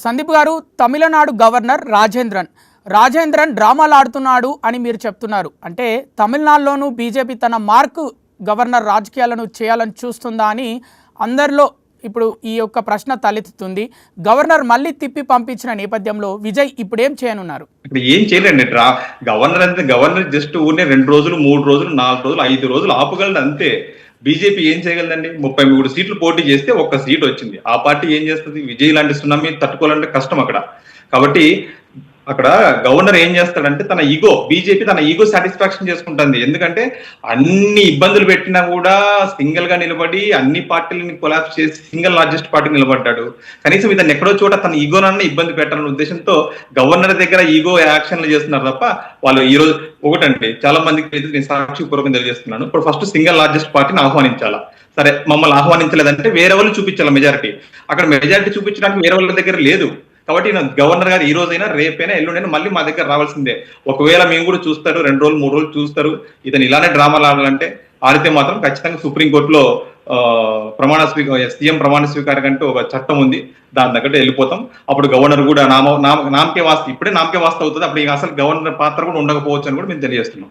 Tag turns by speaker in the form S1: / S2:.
S1: సందీప్ గారు, తమిళనాడు గవర్నర్ రాజేంద్రన్ డ్రామాలు ఆడుతున్నాడు అని మీరు చెప్తున్నారు. అంటే తమిళనాడులోనూ బీజేపీ తన మార్క్ గవర్నర్ రాజకీయాలను చేయాలని చూస్తుందా అని అందరిలో ఇప్పుడు ఈ యొక్క ప్రశ్న తలెత్తుతుంది. గవర్నర్ మళ్ళీ తిప్పి పంపించిన నేపథ్యంలో విజయ్ ఇప్పుడు ఏం చేయనున్నారు?
S2: ఇప్పుడు ఏం చేయలేండి. గవర్నర్ అంటే గవర్నర్ జస్ట్ ఊరినే 2 రోజులు 3 రోజులు 4 రోజులు 5 రోజులు ఆపగలదు అంతే. బీజేపీ ఏం చేయగలదండి? 33 సీట్లు పోటీ చేస్తే 1 సీట్ వచ్చింది. ఆ పార్టీ ఏం చేస్తుంది? విజయ్ లాంటి సునామీ తట్టుకోవాలంటే కష్టం అక్కడ. కాబట్టి అక్కడ గవర్నర్ ఏం చేస్తాడంటే బీజేపీ తన ఈగో సాటిస్ఫాక్షన్ చేసుకుంటుంది. ఎందుకంటే అన్ని ఇబ్బందులు పెట్టినా కూడా సింగిల్ గా నిలబడి అన్ని పార్టీలని కొలాప్స్ చేసి సింగిల్ లార్జెస్ట్ పార్టీ నిలబడ్డాడు. కనీసం ఇతను ఎక్కడో చోట తన ఈగోనన్నా ఇబ్బంది పెట్టాలనే ఉద్దేశంతో గవర్నర్ దగ్గర ఈగో యాక్షన్లు చేస్తున్నారు తప్ప వాళ్ళు ఈ రోజు ఒకటంటే చాలా మందికి నేను సాక్షిపూర్వకం తెలియజేస్తున్నాను. ఇప్పుడు ఫస్ట్ సింగిల్ లార్జెస్ట్ పార్టీని ఆహ్వానించాలా. సరే, మమ్మల్ని ఆహ్వానించలేదంటే వేరే వాళ్ళు చూపించాలి మెజారిటీ. అక్కడ మెజారిటీ చూపించడానికి వేరే వాళ్ళ దగ్గర లేదు. కాబట్టి గవర్నర్ గారు ఈ రోజైనా రేపైనా ఎల్లుండైనా మళ్ళీ మా దగ్గర రావాల్సిందే. ఒకవేళ మేము కూడా చూస్తారు, 2 రోజులు 3 రోజులు చూస్తారు, ఇతను ఇలానే డ్రామాలు ఆడాలంటే ఆడితే మాత్రం ఖచ్చితంగా సుప్రీంకోర్టులో సీఎం ప్రమాణ స్వీకారం కంటూ ఒక చట్టం ఉంది. దాని తగ్గట్టు వెళ్ళిపోతాం. అప్పుడు గవర్నర్ కూడా నామకే వాస్త ఇప్పుడే నామకే వాస్త అవుతుంది. అప్పుడు అసలు గవర్నర్ పాత్ర కూడా ఉండకపోవచ్చు అని కూడా మేము తెలియజేస్తున్నాం.